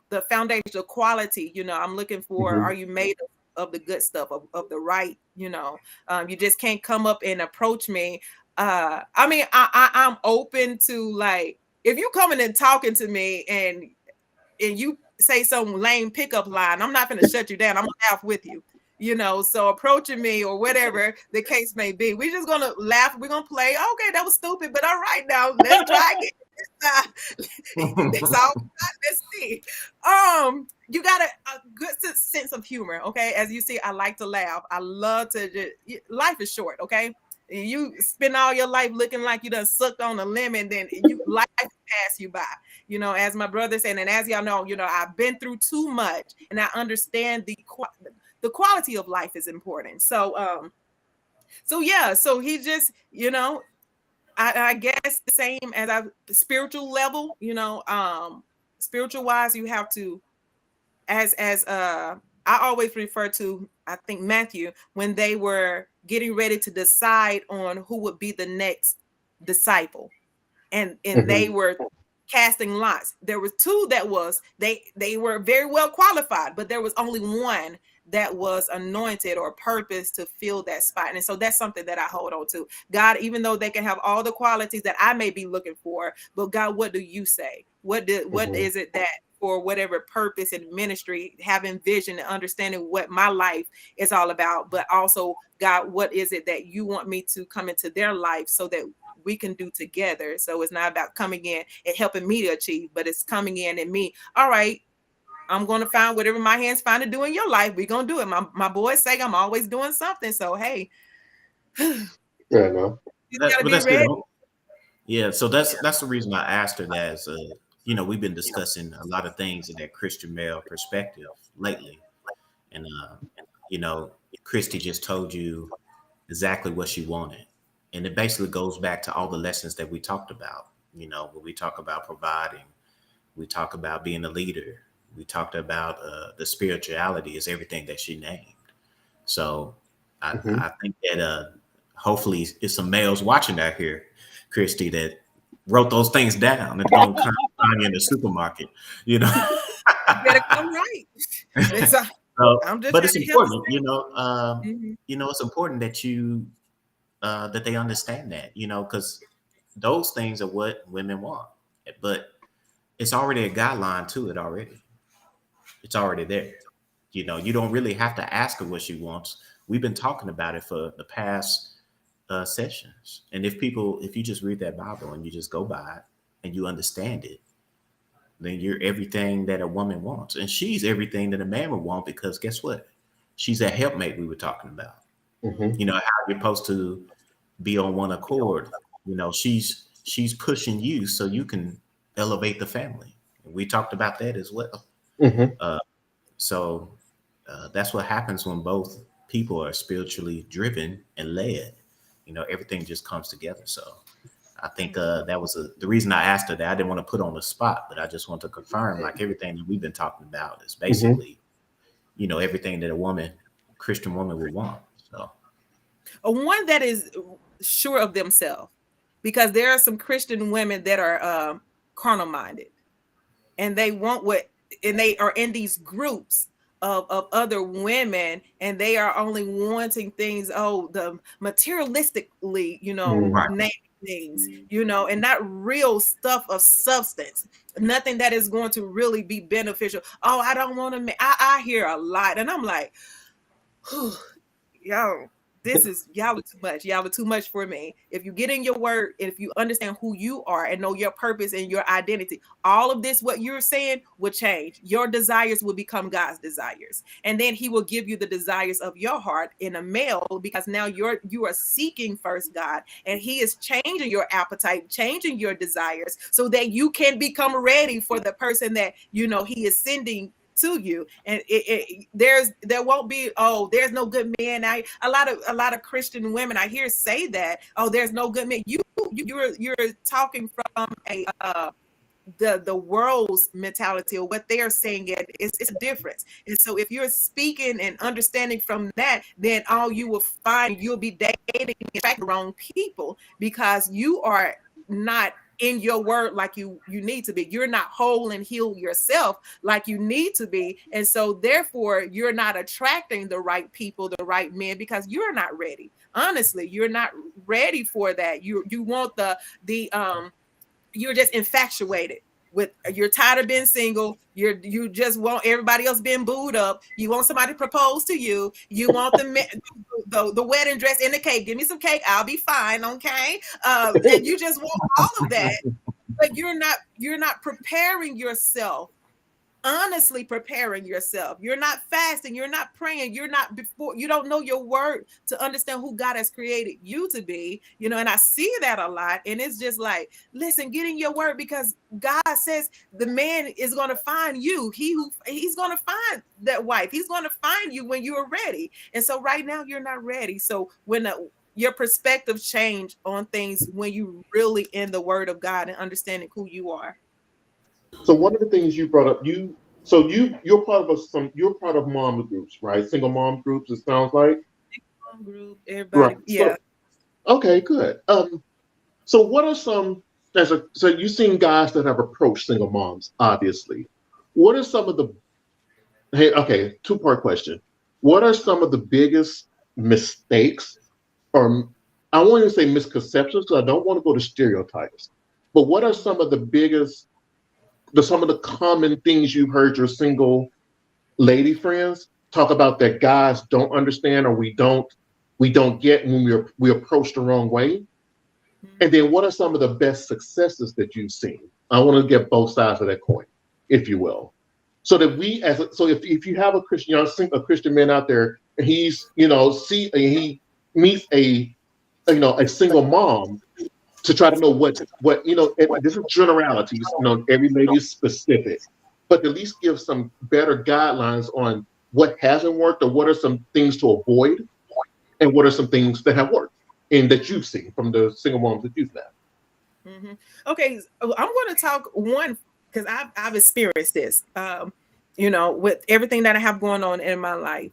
the foundational quality, I'm looking for. Are you made of the good stuff, of the right, you just can't come up and approach me. I mean, I'm open to, like, if you coming and talking to me and you say some lame pickup line, I'm not going to shut you down. I'm going to laugh with you, so approaching me or whatever the case may be, we're just going to laugh. We're going to play. Okay, that was stupid, but all right, now let's try it. That's all. Let's see. You got a good sense of humor, okay? As you see, I like to laugh. I love to. Life is short, okay? You spend all your life looking like you done sucked on a lemon, then life pass you by. You know, as my brother said, and as y'all know, I've been through too much, and I understand the quality of life is important. So yeah, so he just, I guess the same as the spiritual level, spiritual wise, you have to, as I always refer to, I think Matthew, when they were getting ready to decide on who would be the next disciple, and they were casting lots. There was two that was they were very well qualified, but there was only one that was anointed or purposed to fill that spot. And so that's something that I hold on to. God, even though they can have all the qualities that I may be looking for, but God, what do you say? What is it that for whatever purpose in ministry, having vision and understanding what my life is all about, but also, God, what is it that you want me to come into their life so that we can do together? So it's not about coming in and helping me to achieve, but it's coming in and me. All right, I'm going to find whatever my hands find to do in your life. We're going to do it. My boys say I'm always doing something. So, hey. Yeah, no. That's good. Yeah, so that's the reason I asked her that. Is, we've been discussing a lot of things in that Christian male perspective lately. And, Christy just told you exactly what she wanted. And it basically goes back to all the lessons that we talked about. When we talk about providing, we talk about being a leader. We talked about the spirituality is everything that she named. So I think that hopefully it's some males watching out here, Christy, that wrote those things down and don't find you in the supermarket. You better come right. But it's important, it's important that you that they understand that, because those things are what women want. But it's already a guideline to it already. It's already there. You don't really have to ask her what she wants. We've been talking about it for the past sessions. And if you just read that Bible and you just go by it and you understand it, then you're everything that a woman wants. And she's everything that a man would want, because guess what? She's a helpmate we were talking about. How you're supposed to be on one accord. She's pushing you so you can elevate the family. And we talked about that as well. So that's what happens when both people are spiritually driven and led. Everything just comes together. So I think that was the reason I asked her that. I didn't want to put on the spot, but I just want to confirm, like, everything that we've been talking about is basically, everything that a Christian woman would want. So one that is sure of themselves, because there are some Christian women that are carnal minded, and they want and they are in these groups of other women, and they are only wanting things, the materialistically, naming things, and not real stuff of substance, nothing that is going to really be beneficial. I don't want to. I hear a lot, and I'm like, y'all are too much. Y'all are too much for me. If you get in your word, and if you understand who you are and know your purpose and your identity, all of this, what you're saying, will change. Your desires will become God's desires. And then he will give you the desires of your heart in a male, because now you are seeking first God, and he is changing your appetite, changing your desires, so that you can become ready for the person that, he is sending to you. And there won't be, there's no good man. A lot of Christian women I hear say that, there's no good man. You're talking from the world's mentality, or what they're saying. It's a difference. And so if you're speaking and understanding from that, then all you will find, you'll be dating the wrong people, because you are not in your word like you need to be. You're not whole and healed yourself like you need to be. And so therefore you're not attracting the right people, the right men, because you're not ready. Honestly, you're not ready for that. You want you're just infatuated with, you're tired of being single. You just want everybody else being booed up. You want somebody to propose to you. You want the wedding dress and the cake. Give me some cake, I'll be fine. Okay. And you just want all of that. but you're not preparing yourself, honestly preparing yourself. You're not fasting, you're not praying, you don't know your word to understand who God has created you to be, and I see that a lot. And it's just like, listen, get in your word, because God says the man is going to find you. He's going to find that wife. He's going to find you when you are ready. And so right now you're not ready. So when your perspective change on things when you really in the word of God and understanding who you are. So one of the things you brought up, you're part of mom groups, right? Single mom groups, it sounds like. Mom group, everybody, right. Yeah. Okay, good. So what are some so you've seen guys that have approached single moms, obviously. What are some of the two-part question. What are some of the biggest mistakes, or I won't even say misconceptions, because I don't want to go to stereotypes, but what are some of the common things you've heard your single lady friends talk about that guys don't understand, or we don't get when we approach the wrong way? And then what are some of the best successes that you've seen? I want to get both sides of that coin, if you will. So that if you have a Christian man out there, and he meets a single mom, to try to know what this is generalities, every lady is specific, but at least give some better guidelines on what hasn't worked, or what are some things to avoid, and what are some things that have worked and that you've seen from the single moms that you've met. Mm-hmm. Okay, I'm going to talk one, because I've experienced this, with everything that I have going on in my life.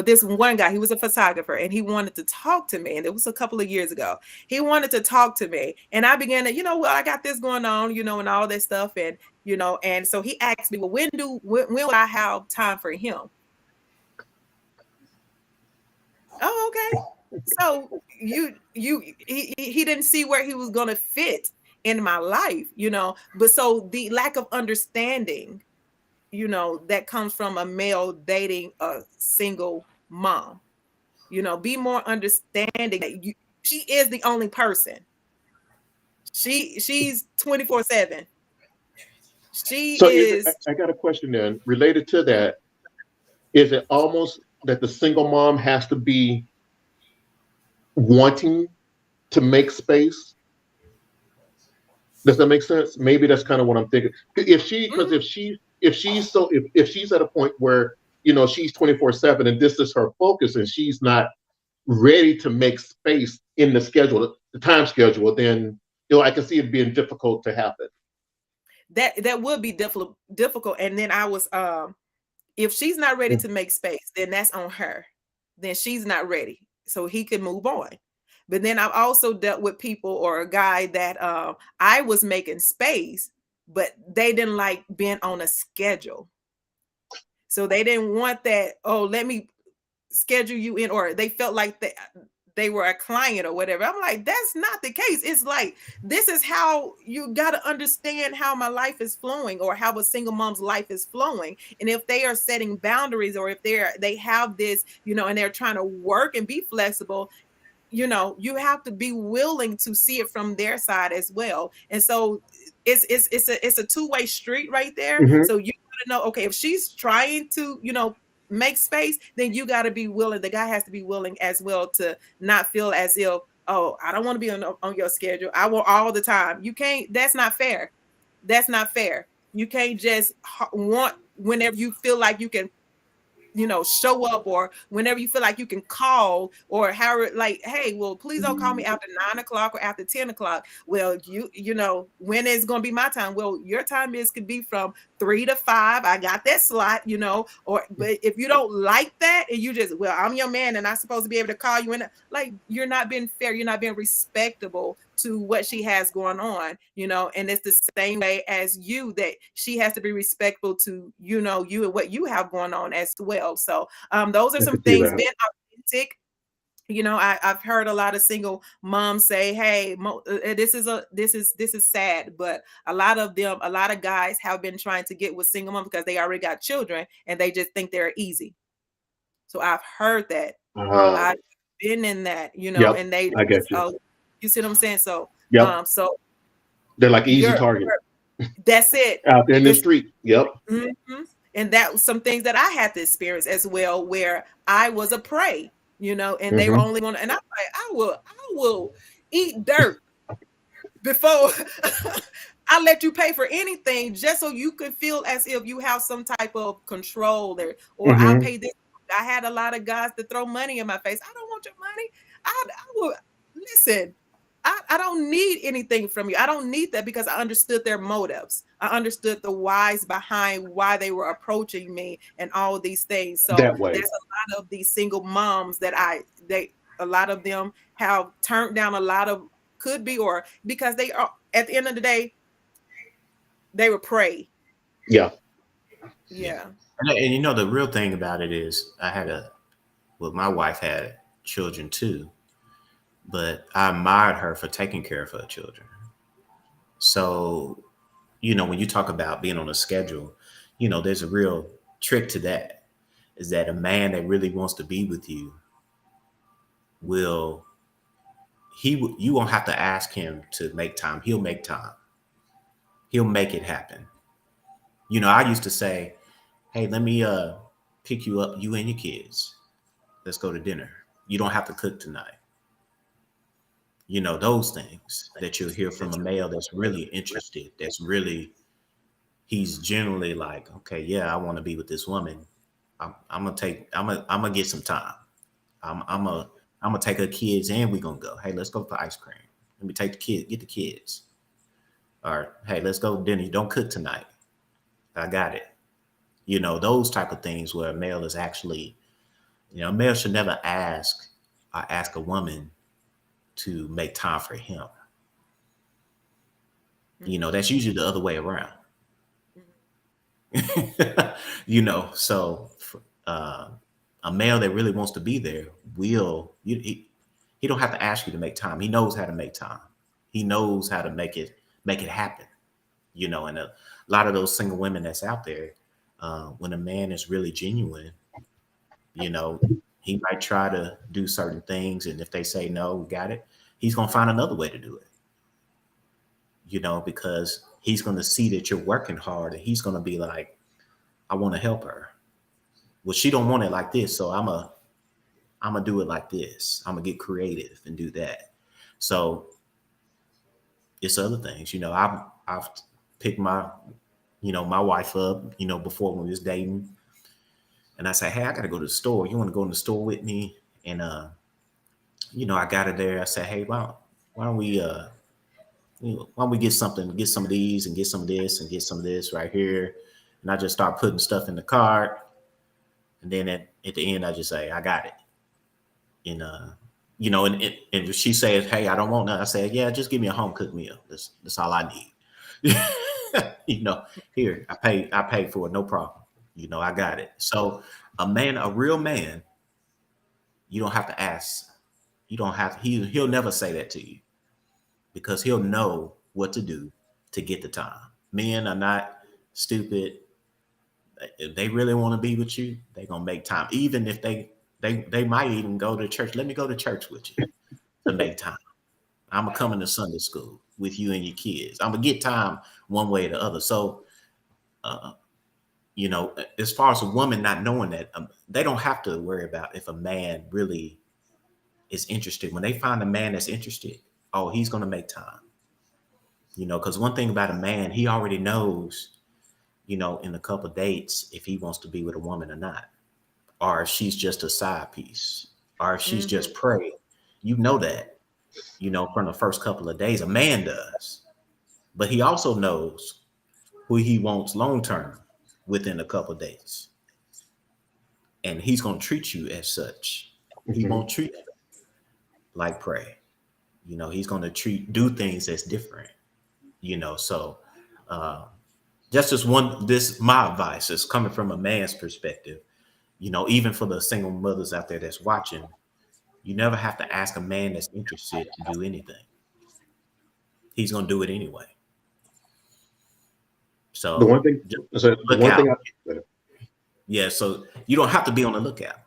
This one guy, he was a photographer, and he wanted to talk to me. And it was a couple of years ago. He wanted to talk to me, and I began to, I got this going on, and all this stuff. And, and so he asked me, well, when will I have time for him? Oh, okay. So he didn't see where he was going to fit in my life, but so the lack of understanding, that comes from a male dating a single mom, be more understanding that she is the only person. She's 24/7. I got a question then related to that. Is it almost that the single mom has to be wanting to make space? Does that make sense? Maybe that's kind of what I'm thinking. If she's at a point where she's 24/7 and this is her focus, and she's not ready to make space in the time schedule, then I can see it being difficult to happen. That would be difficult. And then I was if she's not ready to make space, then that's on her. Then she's not ready, so he could move on. But then I've also dealt with people, or a guy that I was making space, but they didn't like being on a schedule. So they didn't want that, oh, let me schedule you in, or they felt like they were a client or whatever. I'm like, that's not the case. It's like, this is how you got to understand how my life is flowing, or how a single mom's life is flowing. And if they are setting boundaries, or if they have this, and they're trying to work and be flexible, you have to be willing to see it from their side as well. And so it's a two-way street right there. Mm-hmm. So you got to know, okay, if she's trying to, make space, then you got to be willing. The guy has to be willing as well to not feel as if, oh, I don't want to be on your schedule. I want all the time. You can't. That's not fair. That's not fair. You can't just want whenever you feel like you can, show up, or whenever you feel like you can call, or how, like, hey, well, please don't call me after 9 o'clock or after 10 o'clock. Well, when is going to be my time? Well, your time could be from 3 to 5. I got that slot, but if you don't like that, and you just, well, I'm your man and I'm supposed to be able to call you, and like, you're not being fair. You're not being respectable to what she has going on, and it's the same way as you, that she has to be respectful to, you and what you have going on as well. So those are some things, being authentic. I've heard a lot of single moms say, hey, this is sad, but a lot of guys have been trying to get with single moms because they already got children, and they just think they're easy. So I've heard that. I've been in that, yep, and they, I get you. You see what I'm saying? So Yep. So They're like easy you're, target that's it. out there in the It's street. Yep. Mhm. And that was some things that I had to experience as well, where I was a prey, and they were Mhm. only one. And I'm like, I will eat dirt before I let you pay for anything, just so you could feel as if you have some type of control there, or I'll Mhm. pay this. I had a lot of guys to throw money in my face. I don't want your money. I will listen. I don't need anything from you. I don't need that, because I understood their motives. I understood the whys behind why they were approaching me and all of these things. So That way. there's a lot of these single moms that a lot of them have turned down a lot of, could be, or because they are, at the end of the day, they were prey. Yeah. Yeah. And the real thing about it is, my wife had children too, but I admired her for taking care of her children. So, when you talk about being on a schedule, there's a real trick to that, is that a man that really wants to be with you will, you won't have to ask him to make time. He'll make time. He'll make it happen. I used to say, hey, let me pick you up, you and your kids. Let's go to dinner. You don't have to cook tonight. Those things that you'll hear from a male that's really interested, he's generally like, okay, yeah, I want to be with this woman. I'm gonna get some time. I'm gonna take her kids and we're gonna go. Hey, let's go for ice cream. Let me get the kids. Or hey, let's go to dinner. You don't cook tonight. I got it. Those type of things where a male is actually, a male should never ask a woman to make time for him. That's usually the other way around. So a male that really wants to be there he don't have to ask you to make time. He knows how to make time. He knows how to make it happen. And a lot of those single women that's out there, when a man is really genuine, he might try to do certain things, and if they say no, we got it, he's gonna find another way to do it. Because he's gonna see that you're working hard, and he's gonna be like, I want to help her. Well, she don't want it like this, so I'm gonna do it like this. I'm gonna get creative and do that. So it's other things. I've picked my wife up, before when we was dating, and I say, hey, I gotta go to the store. You want to go in the store with me? And I got her there. I said, hey, why don't we get some of these and get some of this and get some of this right here? And I just start putting stuff in the cart. And then at the end, I just say, I got it. And, and she says, hey, I don't want that. I say, yeah, just give me a home cooked meal. That's all I need. Here, I pay for it. No problem. I got it. So a real man, you don't have to ask. You don't have, he'll never say that to you, because he'll know what to do to get the time. Men are not stupid. If they really want to be with you, they're gonna make time. Even if they might even go to church. Let me go to church with you to make time. I'm gonna come into Sunday school with you and your kids. I'm gonna get time one way or the other. So, as far as a woman not knowing that, they don't have to worry about if a man really is interested. When they find a man that's interested, oh, he's gonna make time. Because one thing about a man, he already knows, in a couple of dates, if he wants to be with a woman or not, or if she's just a side piece, or if she's just prey. That, from the first couple of days, a man does. But he also knows who he wants long-term within a couple of days. And he's going to treat you as such. He won't treat you like prey. He's going to do things that's different, so my advice is coming from a man's perspective, even for the single mothers out there that's watching, you never have to ask a man that's interested to do anything. He's going to do it anyway. So The one thing, so you don't have to be on the lookout,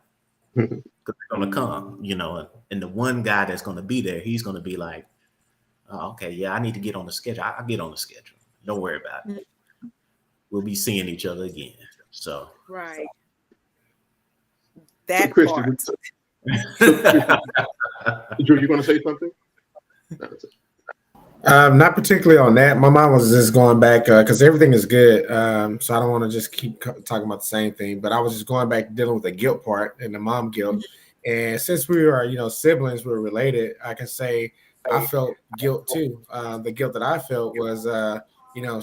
because they're going to come, and the one guy that's going to be there, he's going to be like, Oh, okay, yeah, I need to get on the schedule. I'll get on the schedule. Don't worry about it. We'll be seeing each other again. So, Right. So, That Christy, part. Drew, you going to say something? Not particularly on that. My mind was just going back because everything is good. So I don't want to just keep talking about the same thing. But I was just going back dealing with the guilt part and the mom guilt. And since we are, siblings, we're related. I can say I felt guilt too. The guilt that I felt was,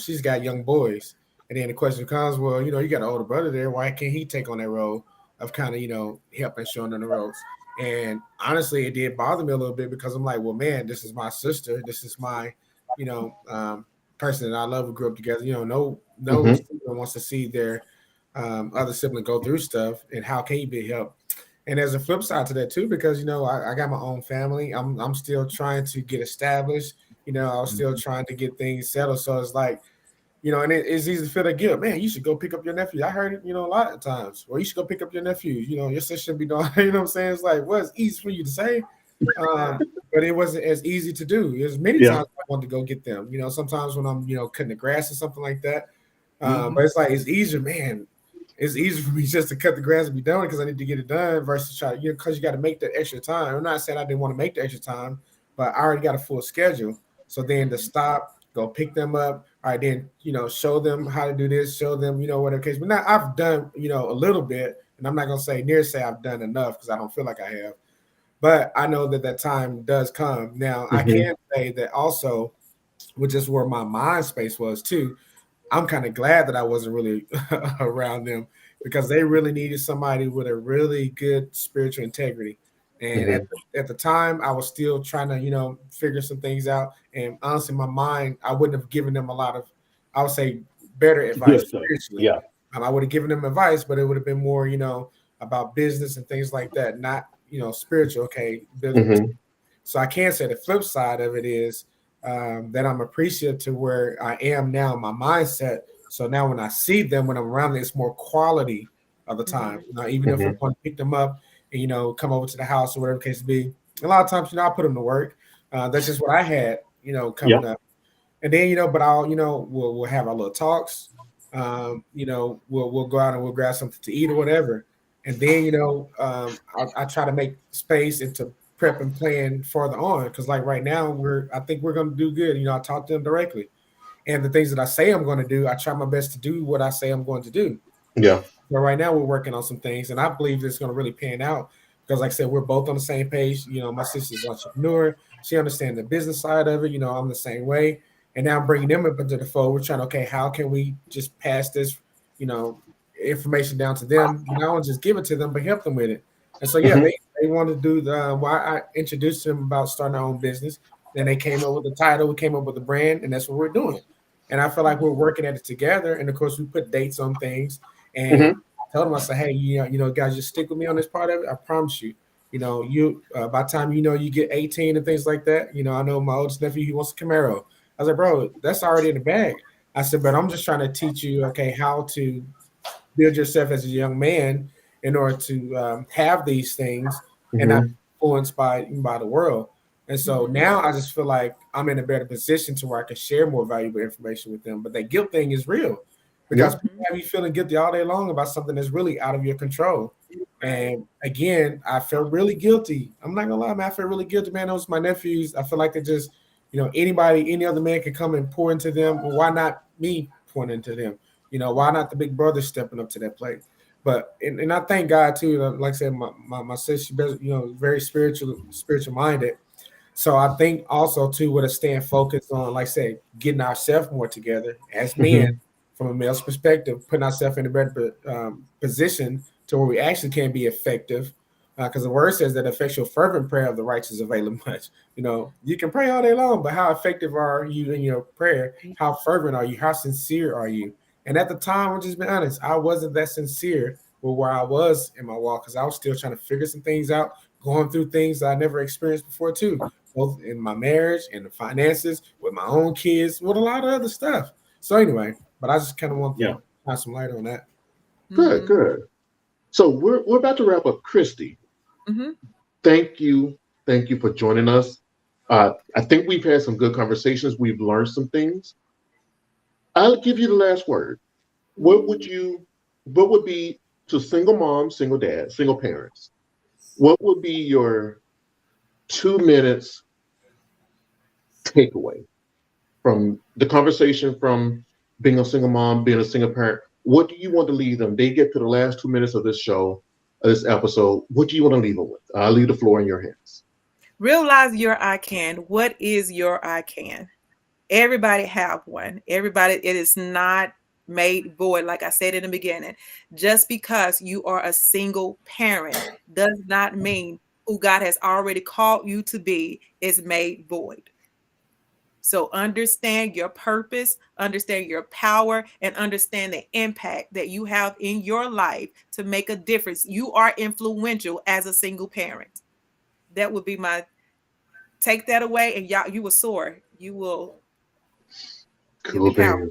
she's got young boys, and then the question comes, well, you got an older brother there. Why can't he take on that role of kind of, helping showing them the ropes? And honestly, it did bother me a little bit because I'm like, well, man, this is my sister. This is my, person that I love. We grew up together. No Mhm. sibling wants to see their other sibling go through stuff. And how can you be helped? And there's a flip side to that too, because I got my own family. I'm still trying to get established. I was still trying to get things settled. So it's like, and it's easy to feel that guilt. Man, you should go pick up your nephew. I heard it, a lot of times. Well, you should go pick up your nephew. Your sister should be doing. You know what I'm saying? It's like, well, it's easy for you to say, but it wasn't as easy to do. There's many times I wanted to go get them. Sometimes when I'm, cutting the grass or something like that. But it's like it's easier, man. It's easier for me just to cut the grass and be done because I need to get it done versus try, because you got to make that extra time. I'm not saying I didn't want to make the extra time, but I already got a full schedule. So then to stop, go pick them up. All right, then, show them how to do this, show them, whatever case. But now I've done, a little bit, and I'm not going to say I've done enough because I don't feel like I have. But I know that time does come. Now, I can say that also, which is where my mind space was too, I'm kind of glad that I wasn't really around them because they really needed somebody with a really good spiritual integrity. And at the time, I was still trying to, figure some things out. And honestly, my mind, I wouldn't have given them a lot of, I would say, better advice spiritually. Yeah. I would have given them advice, but it would have been more, about business and things like that, not, spiritual. Okay, business. So I can say the flip side of it is that I'm appreciative to where I am now in my mindset. So now when I see them, when I'm around them, it's more quality of the time. Even if I'm going to pick them up and, come over to the house or whatever the case be. A lot of times, I put them to work. That's just what I had, coming up. And then, but I'll, we'll have our little talks. We'll go out and we'll grab something to eat or whatever. And then, I try to make space and to prep and plan further on. Because like right now, I think we're going to do good. I talk to them directly. And the things that I say I'm going to do, I try my best to do what I say I'm going to do. Yeah. But right now we're working on some things, and I believe it's going to really pan out because, like I said, we're both on the same page. My sister's an entrepreneur; she understands the business side of it. I'm the same way, and now I'm bringing them up into the fold. We're trying to, okay, how can we just pass this, information down to them? Not only just give it to them, but help them with it. And so, yeah, they want to do the. Why I introduced them about starting our own business. Then they came up with the title, we came up with the brand, and that's what we're doing. And I feel like we're working at it together. And of course, we put dates on things. And I told them, I said, hey, guys, just stick with me on this part of it. I promise you, by the time you get 18 and things like that, I know my oldest nephew, he wants a Camaro. I was like, bro, that's already in the bag. I said, but I'm just trying to teach you, okay, how to build yourself as a young man in order to have these things and not be influenced by the world. And so now I just feel like I'm in a better position to where I can share more valuable information with them. But that guilt thing is real. Because people have you feeling guilty all day long about something that's really out of your control. And again, I felt really guilty. I'm not gonna lie, man. I feel really guilty, man. Those are my nephews. I feel like they just, any other man can come and pour into them. Well, why not me pouring into them? Why not the big brother stepping up to that plate? But and I thank God too. Like I said, my sister, very spiritual minded. So I think also too, with us staying focused on, like I said, getting ourselves more together as men. From a male's perspective, putting ourselves in a better position to where we actually can be effective. Because the word says that effectual fervent prayer of the righteous availeth much. You can pray all day long, but how effective are you in your prayer? How fervent are you? How sincere are you? And at the time, I'll just be honest, I wasn't that sincere with where I was in my walk because I was still trying to figure some things out, going through things I never experienced before too, both in my marriage and the finances, with my own kids, with a lot of other stuff. So anyway, but I just kind of want to have some light on that. Good. So we're about to wrap up. Christy, thank you for joining us. I think we've had some good conversations. We've learned some things. I'll give you the last word. What would be to single moms, single dads, single parents? What would be your 2 minutes takeaway from the conversation, from being a single mom, being a single parent? What do you want to leave them? They get to the last 2 minutes of this show, of this episode. What do you want to leave them with? I'll leave the floor in your hands. Realize your I can. What is your I can? Everybody have one. Everybody, it is not made void. Like I said in the beginning, just because you are a single parent does not mean who God has already called you to be is made void. So understand your purpose, understand your power, and understand the impact that you have in your life to make a difference. You are influential as a single parent. That would be my take that away, and y'all, you will soar. You will. Cool, baby.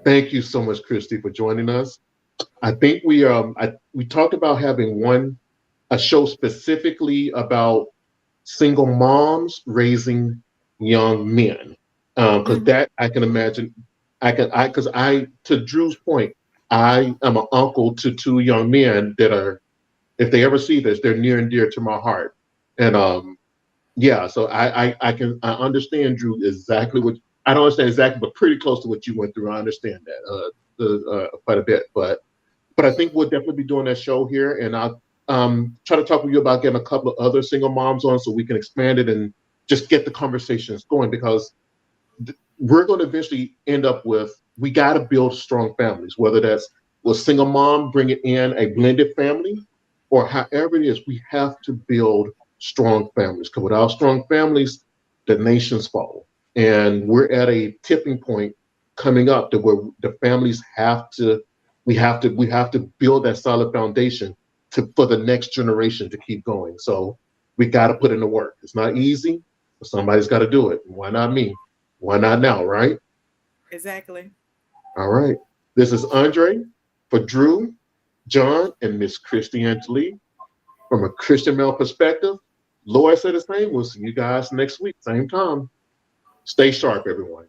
Thank you so much, Christy, for joining us. I think we talked about having a show specifically about single moms raising young men, because that I can imagine. To Drew's point, I am an uncle to 2 young men that are, if they ever see this, they're near and dear to my heart. And yeah, so I understand, Drew, exactly what. I don't understand exactly, but pretty close to what you went through. I understand that quite a bit, but I think we'll definitely be doing that show here, and I'll try to talk with you about getting a couple of other single moms on so we can expand it and just get the conversations going, because we're going to eventually end up with, we got to build strong families, whether that's with single mom bringing in a blended family, or however it is, we have to build strong families, because without strong families, the nations fall. And we're at a tipping point coming up to where the families we have to build that solid foundation for the next generation to keep going. So we got to put in the work. It's not easy, but somebody's got to do it. Why not me? Why not now, right? Exactly. All right. This is Andre for Drew, John, and Miss Christy Angeli from a Christian male perspective. Laura said the same. We'll see you guys next week, same time. Stay sharp, everyone.